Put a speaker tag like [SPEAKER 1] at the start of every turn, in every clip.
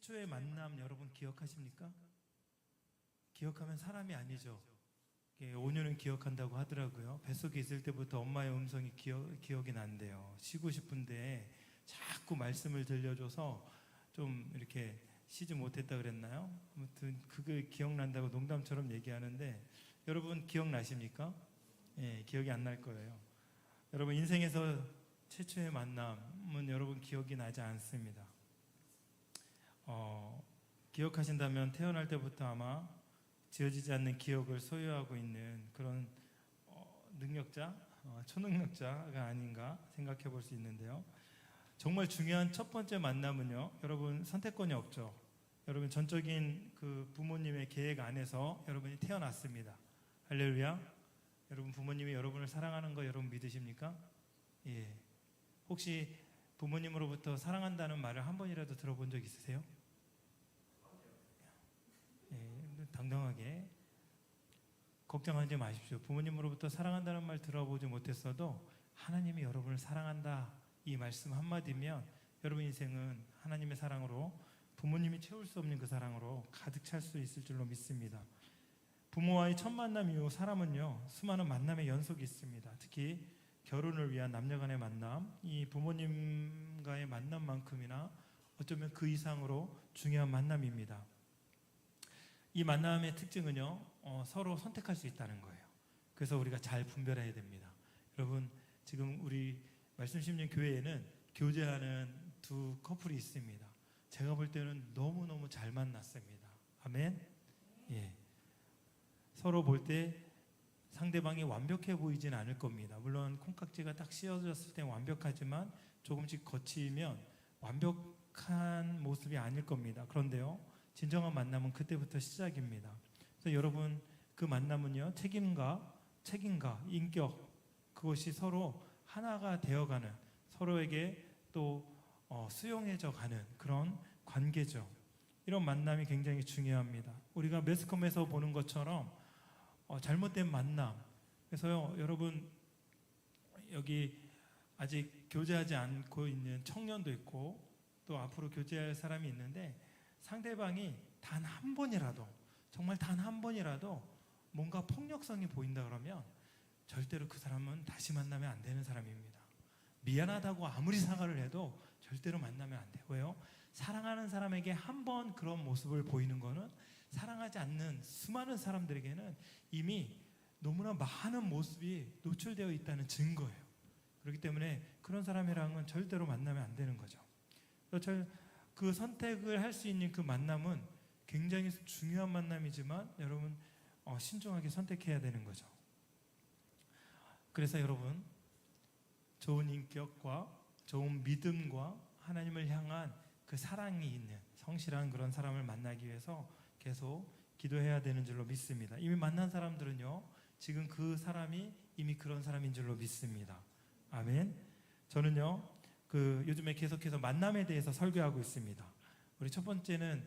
[SPEAKER 1] 최초의 만남 여러분 기억하십니까? 기억하면 사람이 아니죠. 5년은 기억한다고 하더라고요. 뱃속에 있을 때부터 엄마의 음성이 기억이 난대요. 쉬고 싶은데 자꾸 말씀을 들려줘서 좀 이렇게 쉬지 못했다 그랬나요? 아무튼 그게 기억난다고 농담처럼 얘기하는데 여러분 기억나십니까? 예, 기억이 안 날 거예요. 여러분 인생에서 최초의 만남은 여러분 기억이 나지 않습니다. 기억하신다면 태어날 때부터 아마 지워지지 않는 기억을 소유하고 있는 그런 능력자, 초능력자가 아닌가 생각해 볼 수 있는데요. 정말 중요한 첫 번째 만남은요, 여러분 선택권이 없죠. 여러분 전적인 그 부모님의 계획 안에서 여러분이 태어났습니다. 할렐루야. 여러분 부모님이 여러분을 사랑하는 거 여러분 믿으십니까? 예. 혹시 부모님으로부터 사랑한다는 말을 한 번이라도 들어본 적 있으세요? 예, 당당하게 걱정하지 마십시오. 부모님으로부터 사랑한다는 말 들어보지 못했어도 하나님이 여러분을 사랑한다 이 말씀 한마디면 여러분 인생은 하나님의 사랑으로 부모님이 채울 수 없는 그 사랑으로 가득 찰 수 있을 줄로 믿습니다. 부모와의 첫 만남 이후 사람은요 수많은 만남의 연속이 있습니다. 특히 결혼을 위한 남녀간의 만남, 이 부모님과의 만남만큼이나 어쩌면 그 이상으로 중요한 만남입니다. 이 만남의 특징은요 서로 선택할 수 있다는 거예요. 그래서 우리가 잘 분별해야 됩니다. 여러분 지금 우리 말씀심령 교회에는 교제하는 두 커플이 있습니다. 제가 볼 때는 너무너무 잘 만났습니다. 아멘. 예. 서로 볼 때 상대방이 완벽해 보이진 않을 겁니다. 물론 콩깍지가 딱 씌워졌을 때 완벽하지만 조금씩 거치면 완벽한 모습이 아닐 겁니다. 그런데요 진정한 만남은 그때부터 시작입니다. 그래서 여러분 그 만남은요 책임과 인격 그것이 서로 하나가 되어가는 서로에게 또 수용해져 가는 그런 관계죠. 이런 만남이 굉장히 중요합니다. 우리가 매스컴에서 보는 것처럼 잘못된 만남. 그래서요 여러분 여기 아직 교제하지 않고 있는 청년도 있고 또 앞으로 교제할 사람이 있는데 상대방이 단 한 번이라도 정말 단 한 번이라도 뭔가 폭력성이 보인다 그러면 절대로 그 사람은 다시 만나면 안 되는 사람입니다. 미안하다고 아무리 사과를 해도 절대로 만나면 안 돼요. 왜요? 사랑하는 사람에게 한 번 그런 모습을 보이는 거는 사랑하지 않는 수많은 사람들에게는 이미 너무나 많은 모습이 노출되어 있다는 증거예요. 그렇기 때문에 그런 사람이랑은 절대로 만나면 안 되는 거죠. 그 선택을 할 수 있는 그 만남은 굉장히 중요한 만남이지만 여러분 신중하게 선택해야 되는 거죠. 그래서 여러분 좋은 인격과 좋은 믿음과 하나님을 향한 그 사랑이 있는 성실한 그런 사람을 만나기 위해서 계속 기도해야 되는 줄로 믿습니다. 이미 만난 사람들은요 지금 그 사람이 이미 그런 사람인 줄로 믿습니다. 아멘. 저는요 요즘에 계속해서 만남에 대해서 설교하고 있습니다. 우리 첫 번째는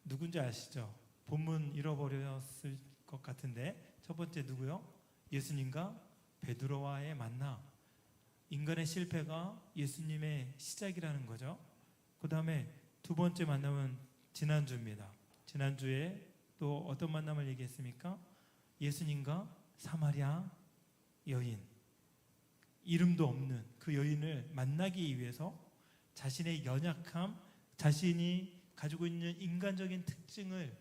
[SPEAKER 1] 누군지 아시죠? 본문 잃어버렸을 것 같은데 첫 번째 누구요? 예수님과 베드로와의 만남. 인간의 실패가 예수님의 시작이라는 거죠. 그 다음에 두 번째 만남은 지난주입니다. 지난주에 또 어떤 만남을 얘기했습니까? 예수님과 사마리아 여인, 이름도 없는 그 여인을 만나기 위해서 자신의 연약함, 자신이 가지고 있는 인간적인 특징을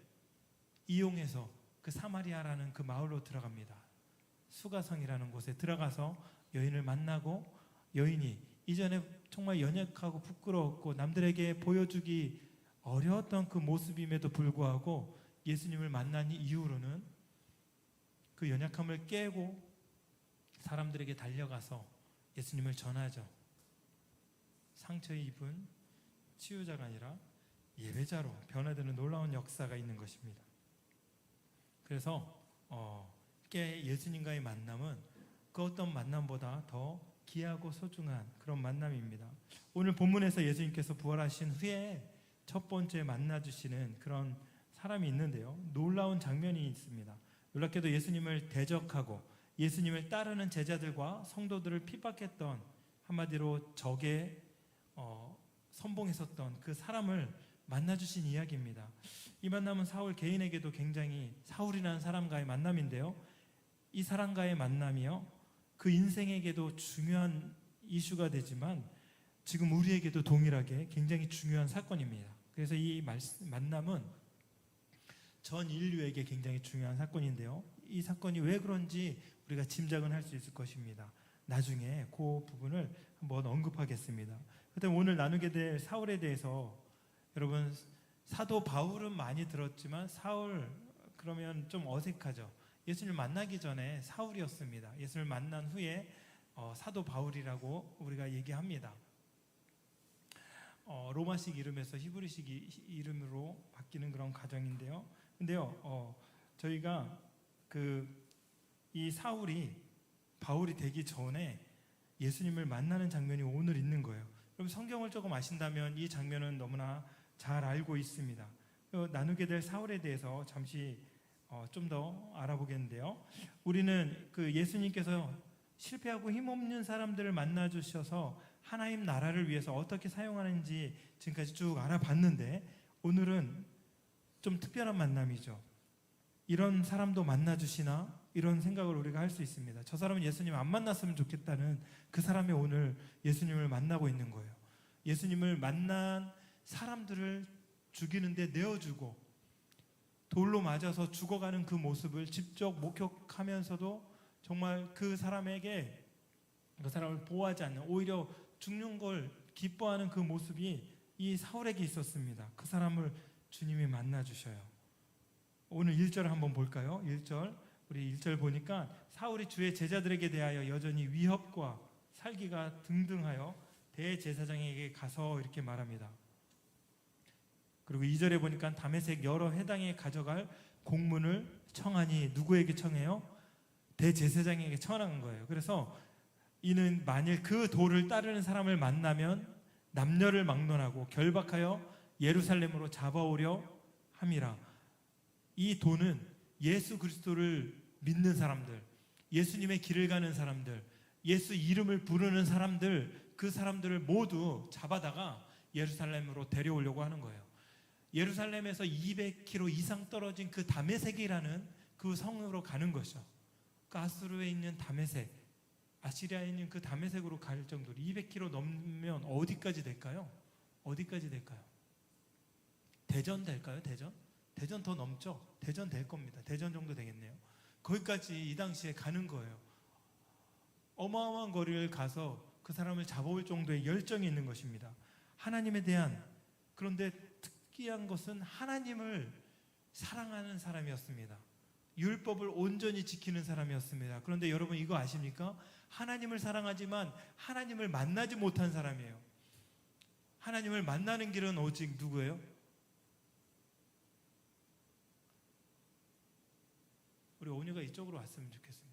[SPEAKER 1] 이용해서 그 사마리아라는 그 마을로 들어갑니다. 수가성이라는 곳에 들어가서 여인을 만나고 여인이 이전에 정말 연약하고 부끄러웠고 남들에게 보여주기 어려웠던 그 모습임에도 불구하고 예수님을 만난 이후로는 그 연약함을 깨고 사람들에게 달려가서 예수님을 전하죠. 상처 입은 치유자가 아니라 예배자로 변화되는 놀라운 역사가 있는 것입니다. 그래서 예수님과의 만남은 그 어떤 만남보다 더 귀하고 소중한 그런 만남입니다. 오늘 본문에서 예수님께서 부활하신 후에 첫 번째 만나주시는 그런 사람이 있는데요. 놀라운 장면이 있습니다. 놀랍게도 예수님을 대적하고 예수님을 따르는 제자들과 성도들을 핍박했던 한마디로 적에 선봉했었던 그 사람을 만나주신 이야기입니다. 이 만남은 사울 개인에게도 굉장히, 사울이라는 사람과의 만남인데요, 이 사람과의 만남이요, 그 인생에게도 중요한 이슈가 되지만 지금 우리에게도 동일하게 굉장히 중요한 사건입니다. 그래서 이 만남은 전 인류에게 굉장히 중요한 사건인데요, 이 사건이 왜 그런지 우리가 짐작은 할 수 있을 것입니다. 나중에 그 부분을 한번 언급하겠습니다. 그다음 오늘 나누게 될 사울에 대해서, 여러분 사도 바울은 많이 들었지만 사울 그러면 좀 어색하죠. 예수님을 만나기 전에 사울이었습니다. 예수님을 만난 후에 사도 바울이라고 우리가 얘기합니다. 로마식 이름에서 히브리식 이름으로 바뀌는 그런 과정인데요. 근데요, 저희가 이 사울이 바울이 되기 전에 예수님을 만나는 장면이 오늘 있는 거예요. 그럼 성경을 조금 아신다면 이 장면은 너무나 잘 알고 있습니다. 나누게 될 사울에 대해서 잠시 좀 더 알아보겠는데요, 우리는 예수님께서 실패하고 힘없는 사람들을 만나 주셔서 하나님 나라를 위해서 어떻게 사용하는지 지금까지 쭉 알아봤는데, 오늘은 좀 특별한 만남이죠. 이런 사람도 만나 주시나, 이런 생각을 우리가 할 수 있습니다. 저 사람은 예수님 안 만났으면 좋겠다는 그 사람이 오늘 예수님을 만나고 있는 거예요. 예수님을 만난 사람들을 죽이는데 내어주고 돌로 맞아서 죽어가는 그 모습을 직접 목격하면서도 정말 그 사람을 보호하지 않는, 오히려 죽는 걸 기뻐하는 그 모습이 이 사울에게 있었습니다. 그 사람을 주님이 만나 주셔요. 오늘 1절 한번 볼까요? 1절, 우리 1절 보니까 사울이 주의 제자들에게 대하여 여전히 위협과 살기가 등등하여 대제사장에게 가서 이렇게 말합니다. 그리고 2절에 보니까 다메섹 여러 회당에 가져갈 공문을 청하니, 누구에게 청해요? 대제사장에게 청한 거예요. 그래서 이는 만일 그 도를 따르는 사람을 만나면 남녀를 막론하고 결박하여 예루살렘으로 잡아오려 함이라. 이 도는 예수 그리스도를 믿는 사람들, 예수님의 길을 가는 사람들, 예수 이름을 부르는 사람들, 그 사람들을 모두 잡아다가 예루살렘으로 데려오려고 하는 거예요. 예루살렘에서 200km 이상 떨어진 그 다메섹이라는 그 성으로 가는 것이죠. 가스루에 있는 다메섹, 아시리아에 있는 그 다메섹으로 갈 정도로 200km 넘으면 어디까지 될까요? 어디까지 될까요? 대전 될까요? 대전 더 넘죠? 대전 될 겁니다. 대전 정도 되겠네요. 거기까지 이 당시에 가는 거예요. 어마어마한 거리를 가서 그 사람을 잡아올 정도의 열정이 있는 것입니다. 하나님에 대한, 그런데 특이한 것은 하나님을 사랑하는 사람이었습니다. 율법을 온전히 지키는 사람이었습니다. 그런데 여러분 이거 아십니까? 하나님을 사랑하지만 하나님을 만나지 못한 사람이에요. 하나님을 만나는 길은 오직 누구예요? 우리 오녀가 이쪽으로 왔으면 좋겠습니다.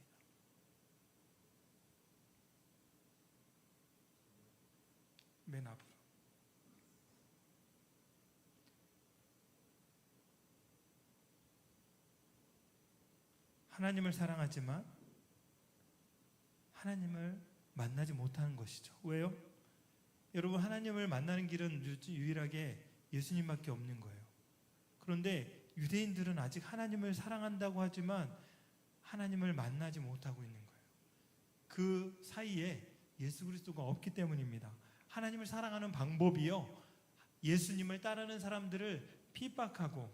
[SPEAKER 1] 맨 앞으로. 하나님을 사랑하지만 하나님을 만나지 못하는 것이죠. 왜요? 여러분, 하나님을 만나는 길은 유일하게 예수님밖에 없는 거예요. 그런데 유대인들은 아직 하나님을 사랑한다고 하지만 하나님을 만나지 못하고 있는 거예요. 그 사이에 예수 그리스도가 없기 때문입니다. 하나님을 사랑하는 방법이요, 예수님을 따르는 사람들을 핍박하고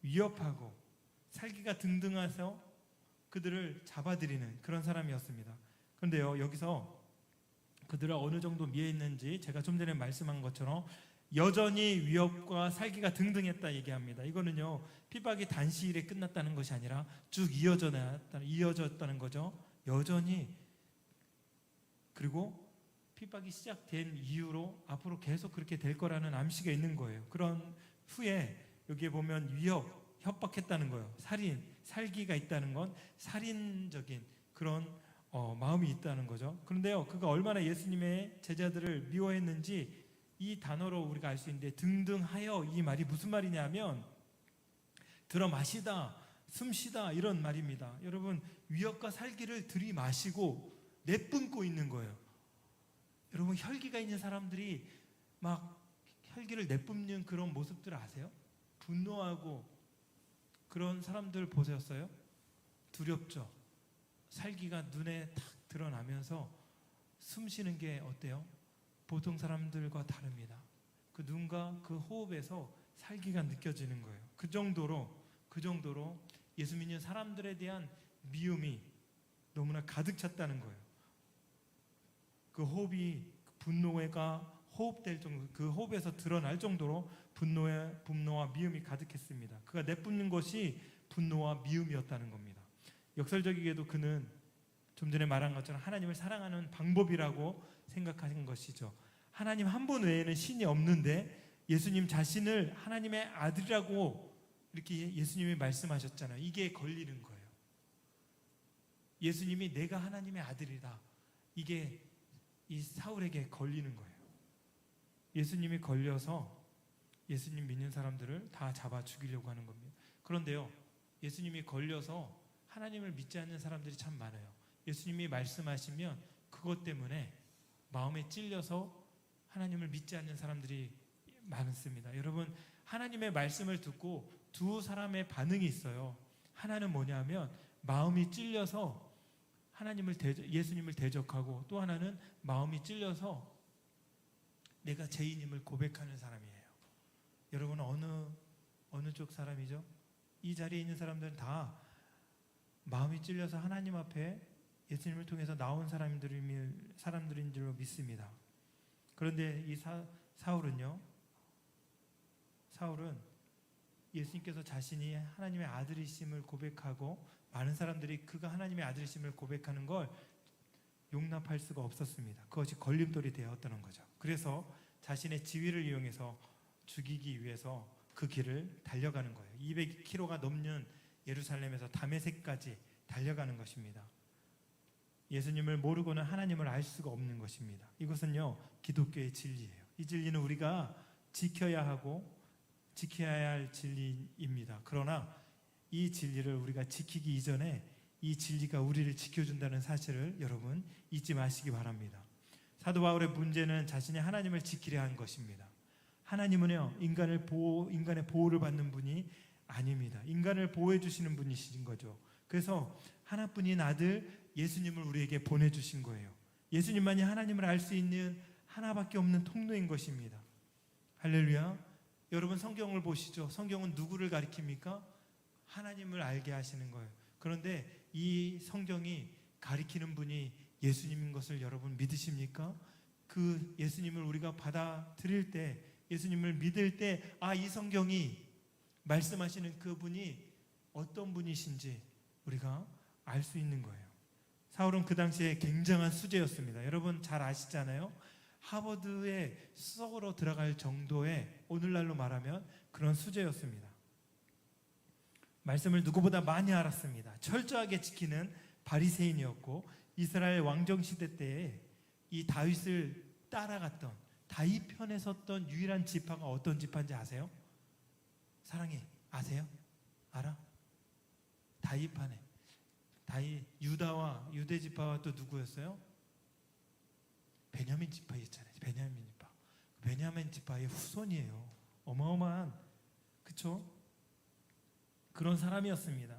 [SPEAKER 1] 위협하고 살기가 등등해서 그들을 잡아들이는 그런 사람이었습니다. 그런데요, 여기서 그들은 어느 정도 미에 있는지 제가 좀 전에 말씀한 것처럼 여전히 위협과 살기가 등등했다 얘기합니다. 이거는요, 핍박이 단시일에 끝났다는 것이 아니라 쭉 이어졌다는 거죠. 여전히. 그리고 핍박이 시작된 이후로 앞으로 계속 그렇게 될 거라는 암시가 있는 거예요. 그런 후에 여기에 보면 위협, 협박했다는 거예요. 살기가 있다는 건 살인적인 그런 마음이 있다는 거죠. 그런데요, 그가 얼마나 예수님의 제자들을 미워했는지 이 단어로 우리가 알 수 있는데, 등등하여, 이 말이 무슨 말이냐면 들어마시다, 숨쉬다, 이런 말입니다. 여러분, 위협과 살기를 들이마시고 내뿜고 있는 거예요. 여러분, 혈기가 있는 사람들이 막 혈기를 내뿜는 그런 모습들 아세요? 분노하고 그런 사람들 보셨어요? 두렵죠. 살기가 눈에 탁 드러나면서 숨 쉬는 게 어때요? 보통 사람들과 다릅니다. 그 눈과 그 호흡에서 살기가 느껴지는 거예요. 그 정도로 예수 믿는 사람들에 대한 미움이 너무나 가득 찼다는 거예요. 그 호흡이 분노가 호흡될 정도, 그 호흡에서 드러날 정도로 분노와 미움이 가득했습니다. 그가 내뿜는 것이 분노와 미움이었다는 겁니다. 역설적이게도 그는 좀 전에 말한 것처럼 하나님을 사랑하는 방법이라고 생각하신 것이죠. 하나님 한 분 외에는 신이 없는데 예수님 자신을 하나님의 아들이라고 이렇게 예수님이 말씀하셨잖아요. 이게 걸리는 거예요. 예수님이 내가 하나님의 아들이다. 이게 이 사울에게 걸리는 거예요. 예수님이 걸려서 예수님 믿는 사람들을 다 잡아 죽이려고 하는 겁니다. 그런데요, 예수님이 걸려서 하나님을 믿지 않는 사람들이 참 많아요. 예수님이 말씀하시면 그것 때문에 마음에 찔려서 하나님을 믿지 않는 사람들이 많습니다. 여러분, 하나님의 말씀을 듣고 두 사람의 반응이 있어요. 하나는 뭐냐면 마음이 찔려서 예수님을 대적하고, 또 하나는 마음이 찔려서 내가 죄인임을 고백하는 사람이에요. 여러분, 어느 쪽 사람이죠? 이 자리에 있는 사람들은 다 마음이 찔려서 하나님 앞에 예수님을 통해서 나온 사람들인 줄로 믿습니다. 그런데 이 사울은 예수님께서 자신이 하나님의 아들이심을 고백하고 많은 사람들이 그가 하나님의 아들이심을 고백하는 걸 용납할 수가 없었습니다. 그것이 걸림돌이 되었다는 거죠. 그래서 자신의 지위를 이용해서 죽이기 위해서 그 길을 달려가는 거예요. 200km가 넘는 예루살렘에서 다메섹까지 달려가는 것입니다. 예수님을 모르고는 하나님을 알 수가 없는 것입니다. 이것은요, 기독교의 진리예요. 이 진리는 우리가 지켜야 할 진리입니다. 그러나 이 진리를 우리가 지키기 이전에 이 진리가 우리를 지켜준다는 사실을 여러분 잊지 마시기 바랍니다. 사도 바울의 문제는 자신이 하나님을 지키려 한 것입니다. 하나님은요, 인간의 보호를 받는 분이 아닙니다. 인간을 보호해 주시는 분이신 거죠. 그래서 하나뿐인 아들 예수님을 우리에게 보내주신 거예요. 예수님만이 하나님을 알 수 있는 하나밖에 없는 통로인 것입니다. 할렐루야. 여러분, 성경을 보시죠. 성경은 누구를 가리킵니까? 하나님을 알게 하시는 거예요. 그런데 이 성경이 가리키는 분이 예수님인 것을 여러분 믿으십니까? 그 예수님을 우리가 받아들일 때, 예수님을 믿을 때, 이 성경이 말씀하시는 그분이 어떤 분이신지 우리가 알 수 있는 거예요. 사울은 그 당시에 굉장한 수재였습니다. 여러분 잘 아시잖아요. 하버드의 수석으로 들어갈 정도의, 오늘날로 말하면 그런 수재였습니다. 말씀을 누구보다 많이 알았습니다. 철저하게 지키는 바리새인이었고, 이스라엘 왕정 시대 때에 이 다윗을 따라갔던, 다윗 편에 섰던 유일한 지파가 어떤 지파인지 아세요? 사랑해, 아세요? 알아? 다윗 편에 유대 지파와 또 누구였어요? 베냐민 지파 있잖아요. 베냐민 지파의 후손이에요. 어마어마한, 그쵸? 그런 사람이었습니다.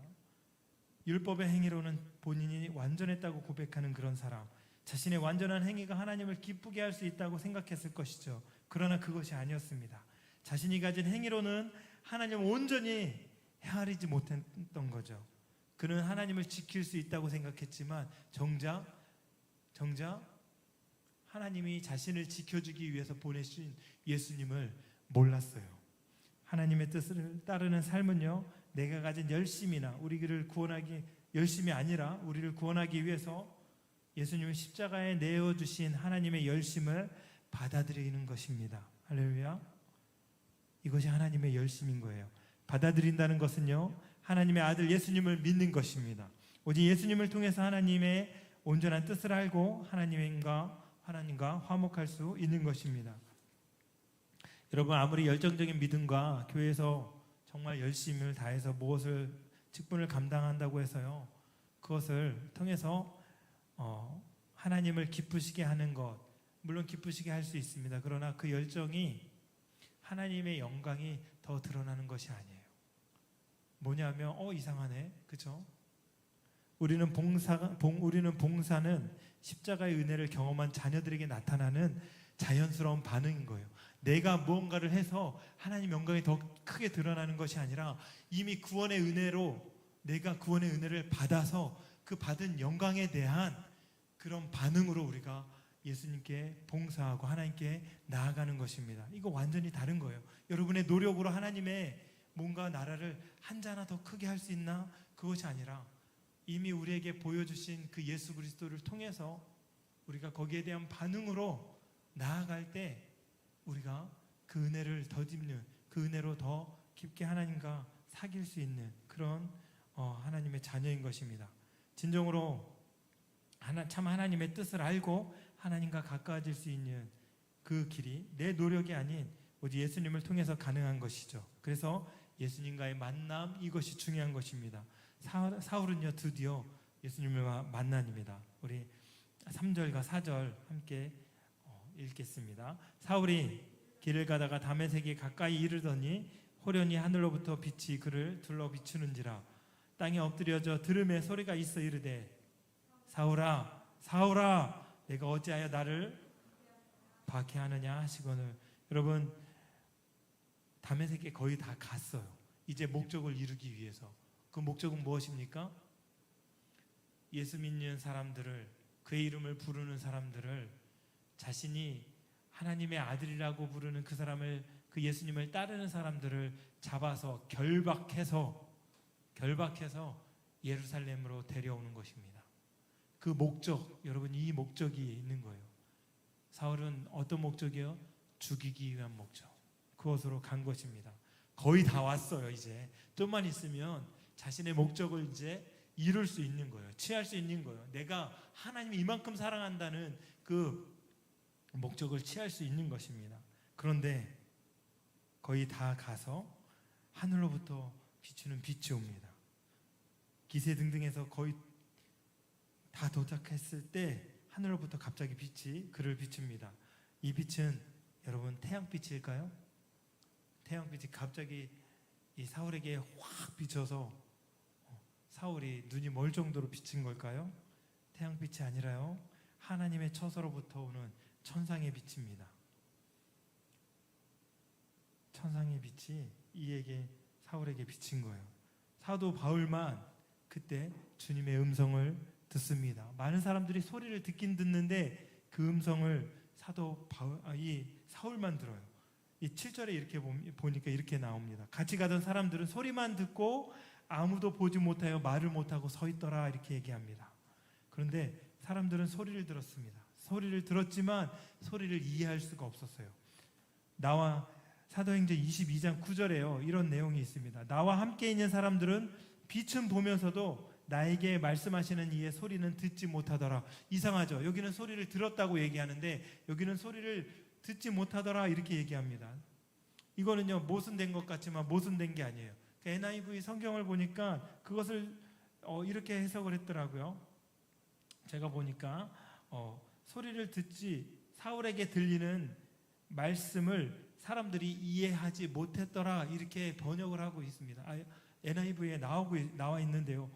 [SPEAKER 1] 율법의 행위로는 본인이 완전했다고 고백하는 그런 사람, 자신의 완전한 행위가 하나님을 기쁘게 할 수 있다고 생각했을 것이죠. 그러나 그것이 아니었습니다. 자신이 가진 행위로는 하나님을 온전히 헤아리지 못했던 거죠. 그는 하나님을 지킬 수 있다고 생각했지만 정작 하나님이 자신을 지켜주기 위해서 보내신 예수님을 몰랐어요. 하나님의 뜻을 따르는 삶은요, 내가 가진 열심이나 열심이 아니라 우리를 구원하기 위해서 예수님을 십자가에 내어주신 하나님의 열심을 받아들이는 것입니다. 할렐루야. 이것이 하나님의 열심인 거예요. 받아들인다는 것은요, 하나님의 아들 예수님을 믿는 것입니다. 오직 예수님을 통해서 하나님의 온전한 뜻을 알고 하나님과 화목할 수 있는 것입니다. 여러분, 아무리 열정적인 믿음과 교회에서 정말 열심을 다해서 직분을 감당한다고 해서요, 그것을 통해서 하나님을 기쁘시게 하는 것, 물론 기쁘시게 할 수 있습니다. 그러나 그 열정이 하나님의 영광이 더 드러나는 것이 아니에요. 뭐냐면 이상하네, 그죠? 우리는 봉사는 십자가의 은혜를 경험한 자녀들에게 나타나는 자연스러운 반응인 거예요. 내가 무언가를 해서 하나님 영광이 더 크게 드러나는 것이 아니라 이미 구원의 은혜로 내가 구원의 은혜를 받아서 그 받은 영광에 대한 그런 반응으로 우리가 예수님께 봉사하고 하나님께 나아가는 것입니다. 이거 완전히 다른 거예요. 여러분의 노력으로 하나님의 뭔가 나라를 한 자나 더 크게 할 수 있나? 그것이 아니라 이미 우리에게 보여주신 그 예수 그리스도를 통해서 우리가 거기에 대한 반응으로 나아갈 때 우리가 그 은혜를 덧입는, 그 은혜로 더 깊게 하나님과 사귈 수 있는 그런 하나님의 자녀인 것입니다. 진정으로 참 하나님의 뜻을 알고 하나님과 가까워질 수 있는 그 길이 내 노력이 아닌 오직 예수님을 통해서 가능한 것이죠. 그래서 예수님과의 만남, 이것이 중요한 것입니다. 사울은요 드디어 예수님을 만납니다. 우리 3절과 4절 함께 읽겠습니다. 사울이 길을 가다가 다메섹에 가까이 이르더니 호련히 하늘로부터 빛이 그를 둘러 비추는지라 땅에 엎드려져 들음에 소리가 있어 이르되 사울아 사울아 내가 어찌하여 나를 박해하느냐 하시거늘. 여러분 다메섹에 거의 다 갔어요. 이제 목적을 이루기 위해서. 그 목적은 무엇입니까? 예수 믿는 사람들을, 그의 이름을 부르는 사람들을, 자신이 하나님의 아들이라고 부르는 그 사람을, 그 예수님을 따르는 사람들을 잡아서 결박해서 예루살렘으로 데려오는 것입니다. 그 목적, 여러분 이 목적이 있는 거예요. 사울은 어떤 목적이요? 죽이기 위한 목적. 그곳으로 간 것입니다. 거의 다 왔어요. 이제 좀만 있으면 자신의 목적을 이제 이룰 수 있는 거예요. 취할 수 있는 거예요. 내가 하나님이 이만큼 사랑한다는 그 목적을 취할 수 있는 것입니다. 그런데 거의 다 가서 하늘로부터 비추는 빛이 옵니다. 기세등등해서 거의 다 도착했을 때 하늘로부터 갑자기 빛이 그를 비춥니다. 이 빛은 여러분 태양빛일까요? 태양빛이 갑자기 이 사울에게 확 비춰서 사울이 눈이 멀 정도로 비친 걸까요? 태양빛이 아니라요, 하나님의 처소로부터 오는 천상의 빛입니다. 천상의 빛이 사울에게 비친 거예요. 사도 바울만 그때 주님의 음성을 듣습니다. 많은 사람들이 소리를 듣긴 듣는데 그 음성을 이 사울만 들어요. 이 7절에 이렇게 보니까 이렇게 나옵니다. 같이 가던 사람들은 소리만 듣고 아무도 보지 못하여 말을 못하고 서 있더라 이렇게 얘기합니다. 그런데 사람들은 소리를 들었습니다. 소리를 들었지만 소리를 이해할 수가 없었어요. 나와 사도행전 22장 9절에요. 이런 내용이 있습니다. 나와 함께 있는 사람들은 빛은 보면서도 나에게 말씀하시는 이의 소리는 듣지 못하더라. 이상하죠? 여기는 소리를 들었다고 얘기하는데 여기는 소리를 듣지 못하더라 이렇게 얘기합니다. 이거는요 모순된 것 같지만 모순된 게 아니에요. NIV 성경을 보니까 그것을 이렇게 해석을 했더라고요. 제가 보니까 소리를 듣지 사울에게 들리는 말씀을 사람들이 이해하지 못했더라 이렇게 번역을 하고 있습니다. NIV에 나와 있는데요.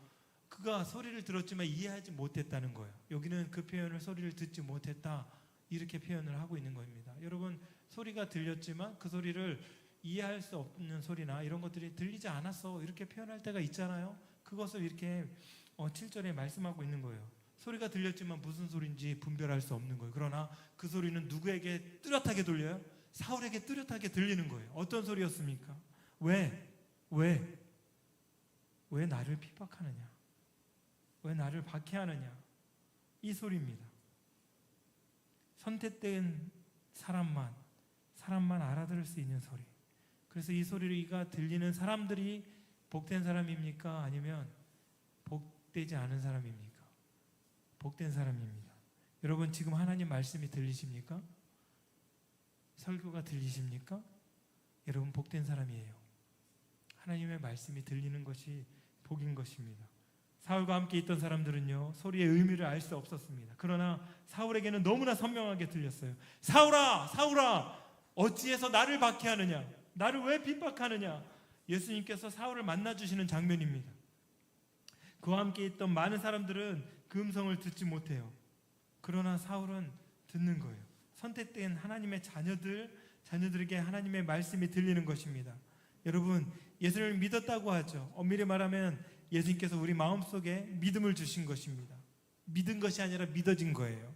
[SPEAKER 1] 그가 소리를 들었지만 이해하지 못했다는 거예요. 여기는 그 표현을 소리를 듣지 못했다 이렇게 표현을 하고 있는 겁니다. 여러분 소리가 들렸지만 그 소리를 이해할 수 없는 소리나 이런 것들이 들리지 않았어 이렇게 표현할 때가 있잖아요. 그것을 이렇게 7절에 말씀하고 있는 거예요. 소리가 들렸지만 무슨 소리인지 분별할 수 없는 거예요. 그러나 그 소리는 누구에게 뚜렷하게 들려요? 사울에게 뚜렷하게 들리는 거예요. 어떤 소리였습니까? 왜 나를 핍박하느냐? 왜 나를 박해하느냐? 이 소리입니다. 선택된 사람만 알아들을 수 있는 소리. 그래서 이 소리가 들리는 사람들이 복된 사람입니까? 아니면 복되지 않은 사람입니까? 복된 사람입니다. 여러분 지금 하나님 말씀이 들리십니까? 설교가 들리십니까? 여러분 복된 사람이에요. 하나님의 말씀이 들리는 것이 복인 것입니다. 사울과 함께 있던 사람들은요 소리의 의미를 알 수 없었습니다. 그러나 사울에게는 너무나 선명하게 들렸어요. 사울아! 사울아! 어찌해서 나를 박해하느냐? 나를 왜 핍박하느냐? 예수님께서 사울을 만나주시는 장면입니다. 그와 함께 있던 많은 사람들은 그 음성을 듣지 못해요. 그러나 사울은 듣는 거예요. 선택된 하나님의 자녀들에게 하나님의 말씀이 들리는 것입니다. 여러분, 예수님을 믿었다고 하죠. 엄밀히 말하면 예수님께서 우리 마음속에 믿음을 주신 것입니다. 믿은 것이 아니라 믿어진 거예요.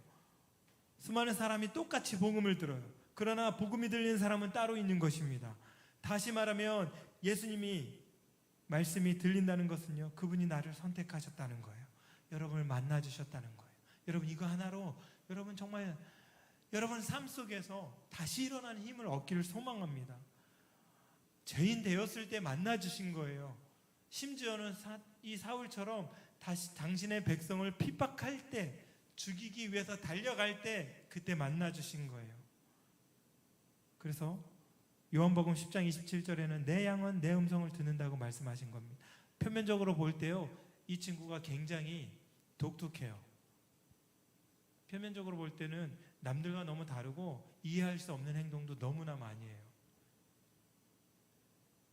[SPEAKER 1] 수많은 사람이 똑같이 복음을 들어요. 그러나 복음이 들리는 사람은 따로 있는 것입니다. 다시 말하면 예수님이 말씀이 들린다는 것은요, 그분이 나를 선택하셨다는 거예요. 여러분을 만나주셨다는 거예요. 여러분, 이거 하나로 여러분 정말 여러분 삶 속에서 다시 일어나는 힘을 얻기를 소망합니다. 죄인 되었을 때 만나주신 거예요. 심지어는 이 사울처럼 다시 당신의 백성을 핍박할 때, 죽이기 위해서 달려갈 때 그때 만나주신 거예요. 그래서 요한복음 10장 27절에는 내 양은 내 음성을 듣는다고 말씀하신 겁니다. 표면적으로 볼 때요, 이 친구가 굉장히 독특해요. 표면적으로 볼 때는 남들과 너무 다르고 이해할 수 없는 행동도 너무나 많이 해요.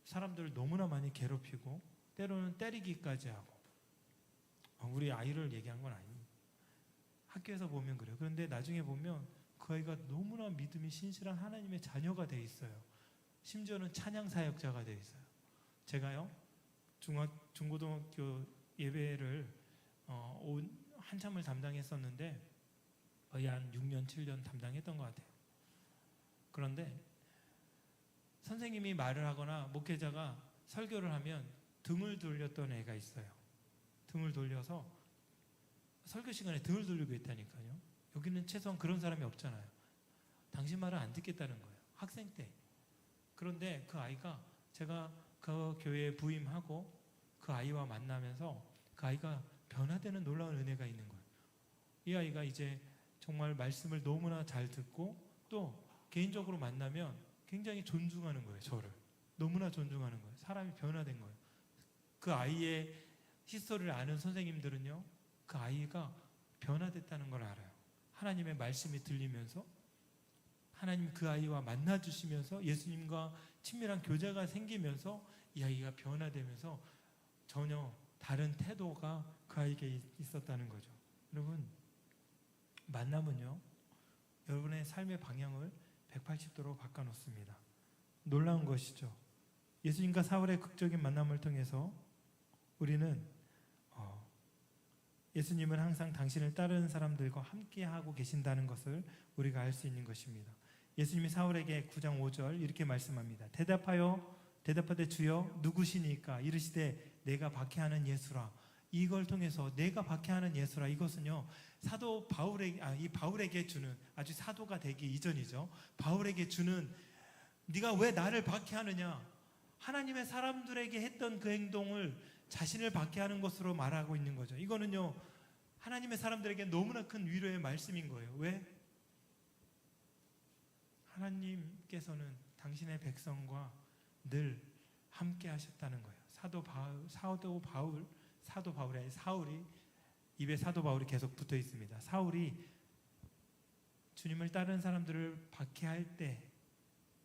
[SPEAKER 1] 사람들을 너무나 많이 괴롭히고 때로는 때리기까지 하고. 우리 아이를 얘기한 건 아닙니다. 학교에서 보면 그래요. 그런데 나중에 보면 그 아이가 너무나 믿음이 신실한 하나님의 자녀가 돼 있어요. 심지어는 찬양 사역자가 돼 있어요. 제가요, 중고등학교 예배를 한참을 담당했었는데 거의 한 6년, 7년 담당했던 것 같아요. 그런데 선생님이 말을 하거나 목회자가 설교를 하면 등을 돌렸던 애가 있어요. 등을 돌려서 설교 시간에 등을 돌리고 있다니까요. 여기는 최소한 그런 사람이 없잖아요. 당신 말을 안 듣겠다는 거예요. 학생 때. 그런데 그 아이가, 제가 그 교회에 부임하고 그 아이와 만나면서 그 아이가 변화되는 놀라운 은혜가 있는 거예요. 이 아이가 이제 정말 말씀을 너무나 잘 듣고 또 개인적으로 만나면 굉장히 존중하는 거예요. 저를 너무나 존중하는 거예요. 사람이 변화된 거예요. 그 아이의 히스토리를 아는 선생님들은요, 그 아이가 변화됐다는 걸 알아요. 하나님의 말씀이 들리면서 하나님 그 아이와 만나주시면서 예수님과 친밀한 교제가 생기면서 이 아이가 변화되면서 전혀 다른 태도가 그 아이에게 있었다는 거죠. 여러분, 만남은요, 여러분의 삶의 방향을 180도로 바꿔놓습니다. 놀라운 것이죠. 예수님과 사울의 극적인 만남을 통해서 우리는 예수님은 항상 당신을 따르는 사람들과 함께하고 계신다는 것을 우리가 알 수 있는 것입니다. 예수님이 사울에게 9장 5절 이렇게 말씀합니다. 대답하되 주여 누구시니까? 이르시되 내가 박해하는 예수라. 이걸 통해서 내가 박해하는 예수라, 이것은요, 사도 바울에게 주는, 아주 사도가 되기 이전이죠, 바울에게 주는, 네가 왜 나를 박해하느냐, 하나님의 사람들에게 했던 그 행동을 자신을 박해하는 것으로 말하고 있는 거죠. 이거는요, 하나님의 사람들에게 너무나 큰 위로의 말씀인 거예요. 왜? 하나님께서는 당신의 백성과 늘 함께 하셨다는 거예요. 사울이 입에 사도 바울이 계속 붙어 있습니다. 사울이 주님을 따르는 사람들을 박해할 때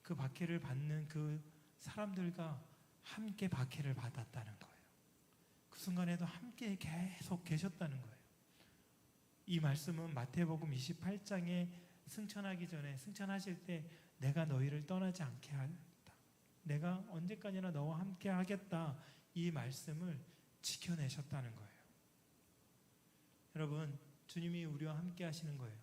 [SPEAKER 1] 그 박해를 받는 그 사람들과 함께 박해를 받았다는 거예요. 그 순간에도 함께 계속 계셨다는 거예요. 이 말씀은 마태복음 28장에 승천하기 전에, 승천하실 때 내가 너희를 떠나지 않게 하겠다, 내가 언제까지나 너와 함께 하겠다, 이 말씀을 지켜내셨다는 거예요. 여러분, 주님이 우리와 함께 하시는 거예요.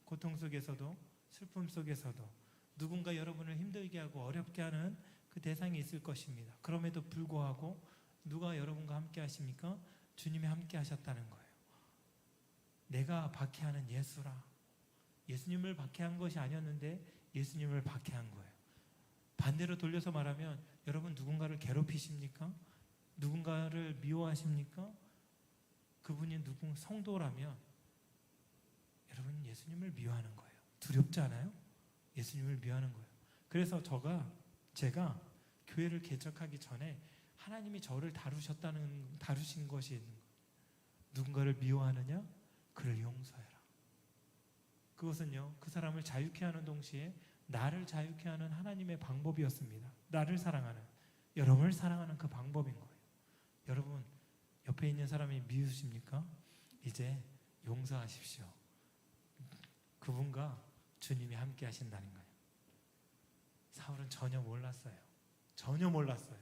[SPEAKER 1] 고통 속에서도 슬픔 속에서도 누군가 여러분을 힘들게 하고 어렵게 하는 그 대상이 있을 것입니다. 그럼에도 불구하고 누가 여러분과 함께 하십니까? 주님이 함께 하셨다는 거예요. 내가 박해하는 예수라. 예수님을 박해한 것이 아니었는데 예수님을 박해한 거예요. 반대로 돌려서 말하면, 여러분 누군가를 괴롭히십니까? 누군가를 미워하십니까? 그분이 성도라면 여러분 예수님을 미워하는 거예요. 두렵지 않아요? 예수님을 미워하는 거예요. 그래서 제가 교회를 개척하기 전에 하나님이 저를 다루신 것이 있는 거예요. 누군가를 미워하느냐? 그를 용서해라. 그것은요, 그 사람을 자유케 하는 동시에 나를 자유케 하는 하나님의 방법이었습니다. 나를 사랑하는, 여러분을 사랑하는 그 방법인 거예요. 여러분, 옆에 있는 사람이 미우십니까? 이제 용서하십시오. 그분과 주님이 함께 하신다는 거예요. 사울은 전혀 몰랐어요. 전혀 몰랐어요.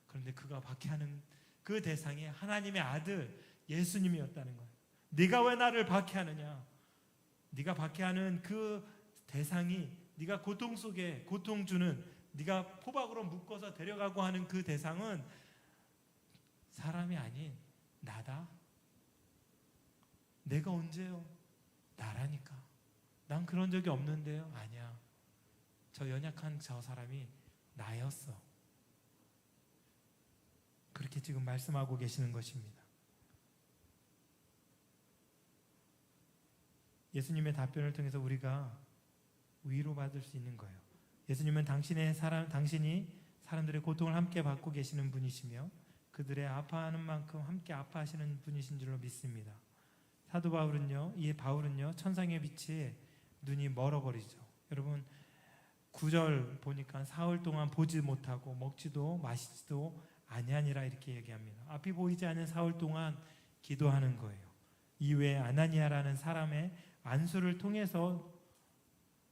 [SPEAKER 1] 그런데 그가 박해하는 그 대상이 하나님의 아들 예수님이었다는 거예요. 네가 왜 나를 박해하느냐? 네가 박해하는 그 대상이, 네가 고통 속에 고통 주는, 네가 포박으로 묶어서 데려가고 하는 그 대상은 사람이 아닌 나다. 내가 언제요? 나라니까. 난 그런 적이 없는데요. 아니야. 저 연약한 저 사람이 나였어. 그렇게 지금 말씀하고 계시는 것입니다. 예수님의 답변을 통해서 우리가 위로받을 수 있는 거예요. 예수님은 당신이 사람들의 고통을 함께 받고 계시는 분이시며 그들의 아파하는 만큼 함께 아파하시는 분이신 줄로 믿습니다. 사도 바울은요, 천상의 빛이 눈이 멀어버리죠. 여러분 9절 보니까 사흘 동안 보지 못하고 먹지도 마시지도 아니하니라 이렇게 얘기합니다. 앞이 보이지 않는 사흘 동안 기도하는 거예요. 이외에 아나니아라는 사람의 안수를 통해서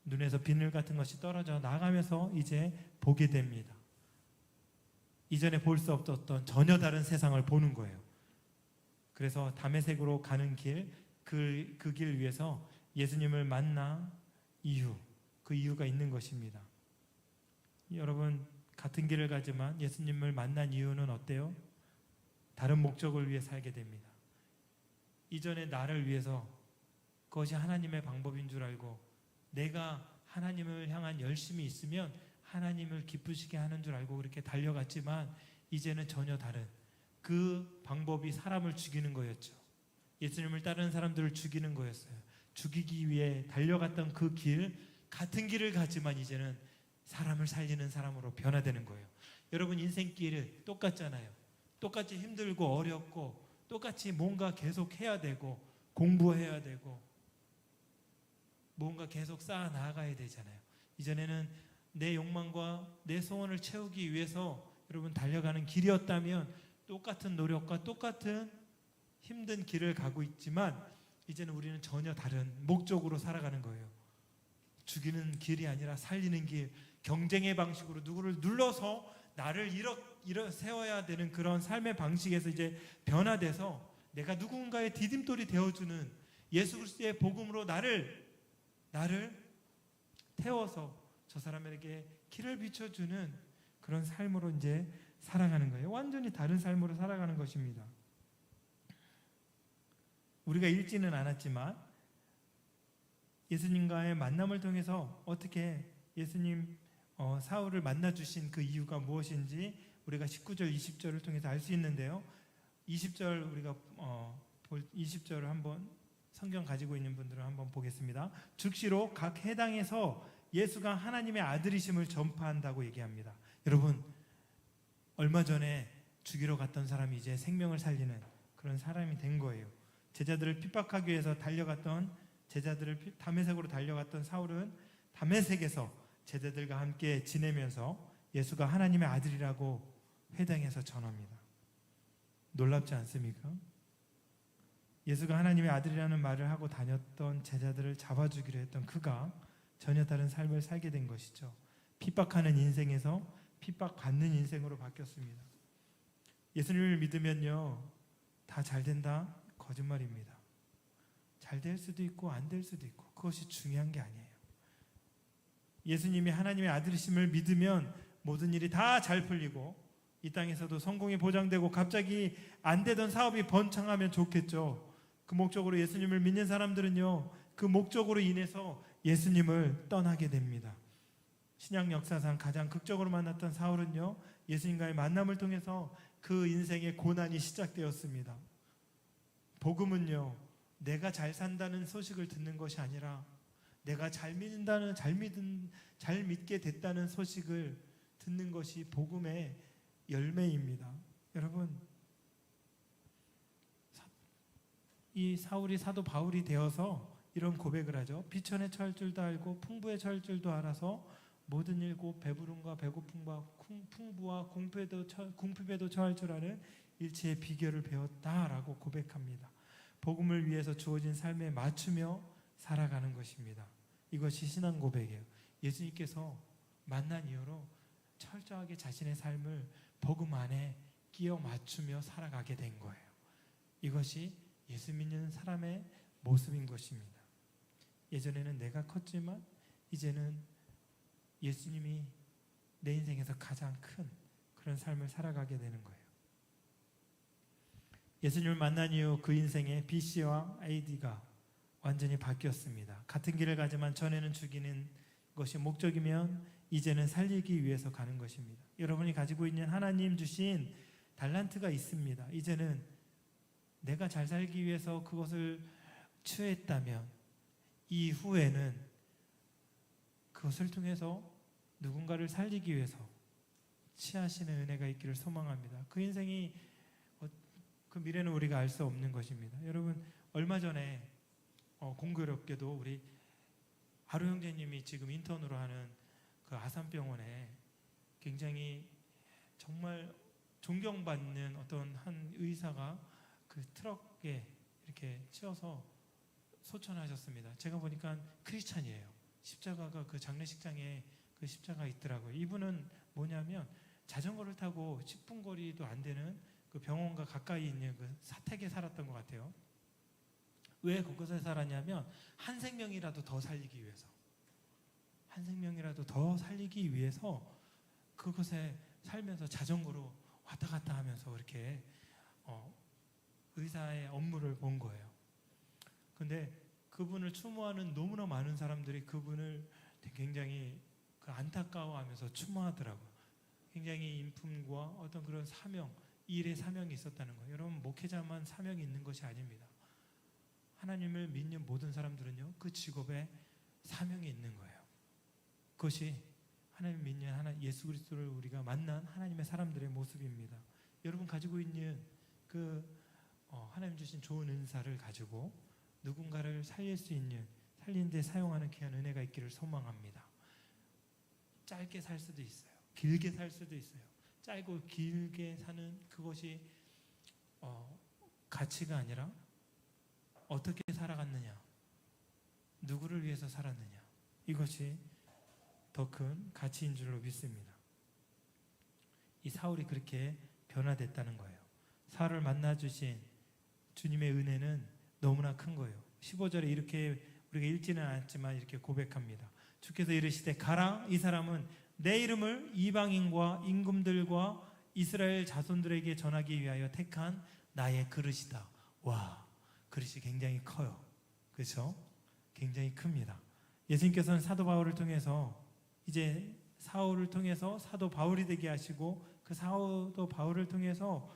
[SPEAKER 1] 눈에서 비늘 같은 것이 떨어져 나가면서 이제 보게 됩니다. 이전에 볼 수 없었던 전혀 다른 세상을 보는 거예요. 그래서 다메섹으로 가는 길, 그 길 위에서 예수님을 만나 그 이유가 있는 것입니다. 여러분 같은 길을 가지만 예수님을 만난 이유는 어때요? 다른 목적을 위해 살게 됩니다. 이전에 나를 위해서 그것이 하나님의 방법인 줄 알고 내가 하나님을 향한 열심이 있으면 하나님을 기쁘시게 하는 줄 알고 그렇게 달려갔지만 이제는 전혀 다른 그 방법이 사람을 죽이는 거였죠. 예수님을 따르는 사람들을 죽이는 거였어요. 죽이기 위해 달려갔던 그 길, 같은 길을 가지만 이제는 사람을 살리는 사람으로 변화되는 거예요. 여러분 인생길은 똑같잖아요. 똑같이 힘들고 어렵고 똑같이 뭔가 계속 해야 되고 공부해야 되고 뭔가 계속 쌓아 나가야 되잖아요. 이전에는 내 욕망과 내 소원을 채우기 위해서 여러분 달려가는 길이었다면 똑같은 노력과 똑같은 힘든 길을 가고 있지만 이제는 우리는 전혀 다른 목적으로 살아가는 거예요. 죽이는 길이 아니라 살리는 길, 경쟁의 방식으로 누구를 눌러서 나를 세워야 되는 그런 삶의 방식에서 이제 변화돼서 내가 누군가의 디딤돌이 되어주는 예수 그리스도의 복음으로 나를 태워서 저 사람에게 길을 비춰주는 그런 삶으로 이제 살아가는 거예요. 완전히 다른 삶으로 살아가는 것입니다. 우리가 읽지는 않았지만 예수님과의 만남을 통해서 어떻게 예수님 사울을 만나주신 그 이유가 무엇인지 우리가 19절 20절을 통해서 알 수 있는데요. 20절 우리가 20절을 한번 성경 가지고 있는 분들은 한번 보겠습니다. 즉시로 각 해당에서 예수가 하나님의 아들이심을 전파한다고 얘기합니다. 여러분 얼마 전에 죽이러 갔던 사람이 이제 생명을 살리는 그런 사람이 된 거예요. 제자들을 핍박하기 위해서 다메섹으로 달려갔던 사울은 다메섹에서 제자들과 함께 지내면서 예수가 하나님의 아들이라고 회당에서 전합니다. 놀랍지 않습니까? 예수가 하나님의 아들이라는 말을 하고 다녔던 제자들을 잡아주기로 했던 그가 전혀 다른 삶을 살게 된 것이죠. 핍박하는 인생에서 핍박받는 인생으로 바뀌었습니다. 예수님을 믿으면요 다 잘 된다? 거짓말입니다. 잘 될 수도 있고 안 될 수도 있고 그것이 중요한 게 아니에요. 예수님이 하나님의 아들이심을 믿으면 모든 일이 다 잘 풀리고 이 땅에서도 성공이 보장되고 갑자기 안 되던 사업이 번창하면 좋겠죠. 그 목적으로 예수님을 믿는 사람들은요 그 목적으로 인해서 예수님을 떠나게 됩니다. 신약 역사상 가장 극적으로 만났던 사울은요 예수님과의 만남을 통해서 그 인생의 고난이 시작되었습니다. 복음은요 내가 잘 산다는 소식을 듣는 것이 아니라 내가 잘 믿게 됐다는 소식을 듣는 것이 복음의 열매입니다. 여러분 이 사울이 사도 바울이 되어서 이런 고백을 하죠. 비천에 처할 줄도 알고 풍부에 처할 줄도 알아서 모든 일 곧 배부름과 배고픔과 풍부와 궁핍에도 처할 줄 아는 일체의 비결을 배웠다라고 고백합니다. 복음을 위해서 주어진 삶에 맞추며 살아가는 것입니다. 이것이 신앙 고백이에요. 예수님께서 만난 이후로 철저하게 자신의 삶을 복음 안에 끼워 맞추며 살아가게 된 거예요. 이것이 예수 믿는 사람의 모습인 것입니다. 예전에는 내가 컸지만 이제는 예수님이 내 인생에서 가장 큰 그런 삶을 살아가게 되는 거예요. 예수님을 만난 이후 그 인생의 BC와 AD가 완전히 바뀌었습니다. 같은 길을 가지만 전에는 죽이는 것이 목적이면 이제는 살리기 위해서 가는 것입니다. 여러분이 가지고 있는 하나님 주신 달란트가 있습니다. 이제는 내가 잘 살기 위해서 그것을 취했다면 이후에는 그것을 통해서 누군가를 살리기 위해서 취하시는 은혜가 있기를 소망합니다. 그 인생이 그 미래는 우리가 알 수 없는 것입니다. 여러분 얼마 전에 공교롭게도 우리 하루 형제님이 지금 인턴으로 하는 그 아산병원에 굉장히 정말 존경받는 어떤 한 의사가 그 트럭에 이렇게 치여서 소천하셨습니다. 제가 보니까 크리스찬이에요. 십자가가 그 장례식장에 그 십자가 있더라고요. 이분은 뭐냐면 자전거를 타고 10분 거리도 안 되는 그 병원과 가까이 있는 그 사택에 살았던 것 같아요. 왜 그곳에 살았냐면 한 생명이라도 더 살리기 위해서, 한 생명이라도 더 살리기 위해서 그곳에 살면서 자전거로 왔다 갔다 하면서 이렇게 의사의 업무를 본 거예요. 근데 그분을 추모하는 너무나 많은 사람들이 그분을 굉장히 그 안타까워하면서 추모하더라고요. 굉장히 인품과 어떤 그런 사명, 일의 사명이 있었다는 거예요. 여러분 목회자만 사명이 있는 것이 아닙니다. 하나님을 믿는 모든 사람들은요 그 직업에 사명이 있는 거예요. 그것이 하나님 믿는 예수 그리스도를 우리가 만난 하나님의 사람들의 모습입니다. 여러분 가지고 있는 그 하나님 주신 좋은 은사를 가지고 누군가를 살릴 수 있는, 살리는 데 사용하는 귀한 은혜가 있기를 소망합니다. 짧게 살 수도 있어요. 길게 살 수도 있어요. 짧고 길게 사는 그것이 가치가 아니라 어떻게 살아갔느냐, 누구를 위해서 살았느냐, 이것이 더 큰 가치인 줄로 믿습니다. 이 사울이 그렇게 변화됐다는 거예요. 사울을 만나주신 주님의 은혜는 너무나 큰 거예요. 15절에 이렇게 우리가 읽지는 않았지만 이렇게 고백합니다. 주께서 이르시되 가라, 이 사람은 내 이름을 이방인과 임금들과 이스라엘 자손들에게 전하기 위하여 택한 나의 그릇이다. 와, 그릇이 굉장히 커요. 그렇죠? 굉장히 큽니다. 예수님께서는 사도 바울을 통해서 이제 사울을 통해서 사도 바울이 되게 하시고 그 사도 바울을 통해서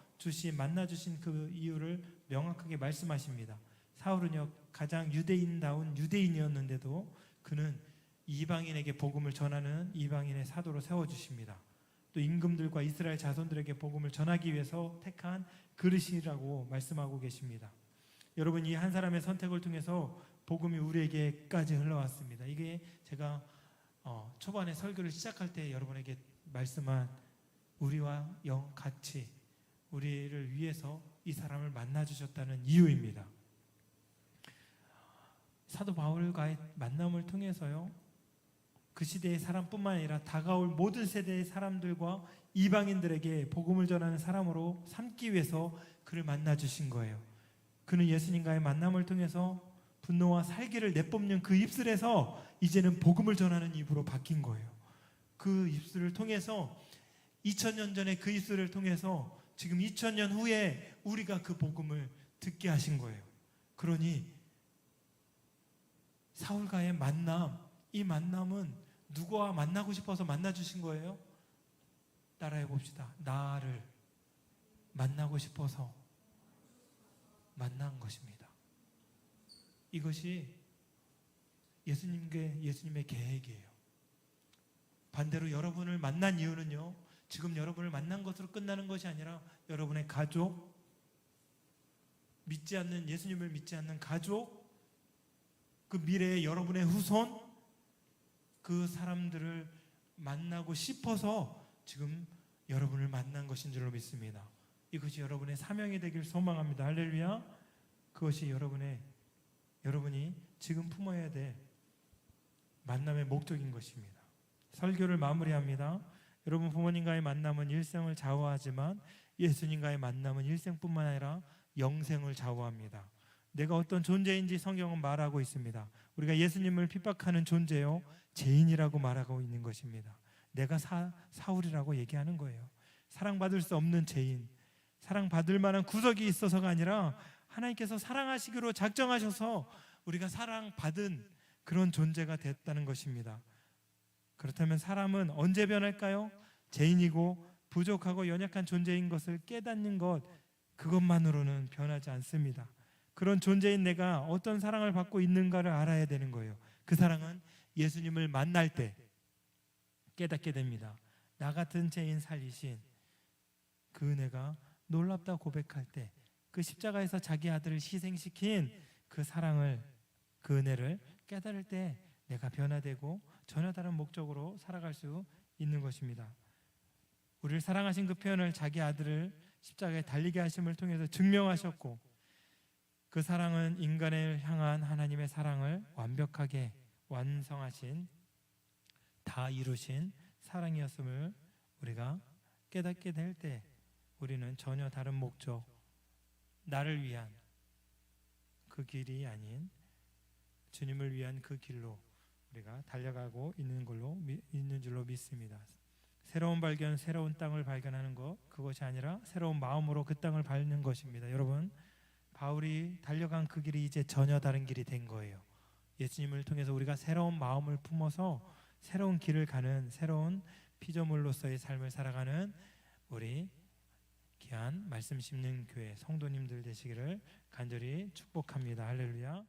[SPEAKER 1] 만나 주신 그 이유를 명확하게 말씀하십니다. 사울은요 가장 유대인다운 유대인이었는데도 그는 이방인에게 복음을 전하는 이방인의 사도로 세워주십니다. 또 임금들과 이스라엘 자손들에게 복음을 전하기 위해서 택한 그릇이라고 말씀하고 계십니다. 여러분 이 한 사람의 선택을 통해서 복음이 우리에게까지 흘러왔습니다. 이게 제가 초반에 설교를 시작할 때 여러분에게 말씀한 우리와 같이 우리를 위해서 이 사람을 만나주셨다는 이유입니다. 사도 바울과의 만남을 통해서요 그 시대의 사람뿐만 아니라 다가올 모든 세대의 사람들과 이방인들에게 복음을 전하는 사람으로 삼기 위해서 그를 만나주신 거예요. 그는 예수님과의 만남을 통해서 분노와 살기를 내뿜는 그 입술에서 이제는 복음을 전하는 입으로 바뀐 거예요. 그 입술을 통해서 2000년 전에 그 입술을 통해서 지금 2000년 후에 우리가 그 복음을 듣게 하신 거예요. 그러니 사울과의 만남, 이 만남은 누구와 만나고 싶어서 만나주신 거예요? 따라해 봅시다. 나를 만나고 싶어서 만난 것입니다. 이것이 예수님의 계획이에요. 반대로 여러분을 만난 이유는요, 지금 여러분을 만난 것으로 끝나는 것이 아니라 여러분의 가족, 예수님을 믿지 않는 가족, 그 미래의 여러분의 후손, 그 사람들을 만나고 싶어서 지금 여러분을 만난 것인 줄로 믿습니다. 이것이 여러분의 사명이 되길 소망합니다. 할렐루야. 그것이 여러분이 지금 품어야 될 만남의 목적인 것입니다. 설교를 마무리합니다. 여러분, 부모님과의 만남은 일생을 좌우하지만 예수님과의 만남은 일생뿐만 아니라 영생을 좌우합니다. 내가 어떤 존재인지 성경은 말하고 있습니다. 우리가 예수님을 핍박하는 존재요, 죄인이라고 말하고 있는 것입니다. 내가 사울이라고 얘기하는 거예요. 사랑받을 수 없는 죄인, 사랑받을 만한 구석이 있어서가 아니라 하나님께서 사랑하시기로 작정하셔서 우리가 사랑받은 그런 존재가 됐다는 것입니다. 그렇다면 사람은 언제 변할까요? 죄인이고 부족하고 연약한 존재인 것을 깨닫는 것, 그것만으로는 변하지 않습니다. 그런 존재인 내가 어떤 사랑을 받고 있는가를 알아야 되는 거예요. 그 사랑은 예수님을 만날 때 깨닫게 됩니다. 나 같은 죄인 살리신 그 은혜가 놀랍다 고백할 때, 그 십자가에서 자기 아들을 희생시킨 그 사랑을, 그 은혜를 깨달을 때 내가 변화되고 전혀 다른 목적으로 살아갈 수 있는 것입니다. 우리를 사랑하신 그 표현을 자기 아들을 십자가에 달리게 하심을 통해서 증명하셨고, 그 사랑은 인간을 향한 하나님의 사랑을 완벽하게 완성하신, 다 이루신 사랑이었음을 우리가 깨닫게 될 때 우리는 전혀 다른 목적, 나를 위한 그 길이 아닌 주님을 위한 그 길로 우리가 달려가고 있는 줄로 믿습니다. 새로운 발견, 새로운 땅을 발견하는 것, 그것이 아니라 새로운 마음으로 그 땅을 밟는 것입니다. 여러분, 바울이 달려간 그 길이 이제 전혀 다른 길이 된 거예요. 예수님을 통해서 우리가 새로운 마음을 품어서 새로운 길을 가는, 새로운 피조물로서의 삶을 살아가는 우리 귀한 말씀 심는 교회 성도님들 되시기를 간절히 축복합니다. 할렐루야.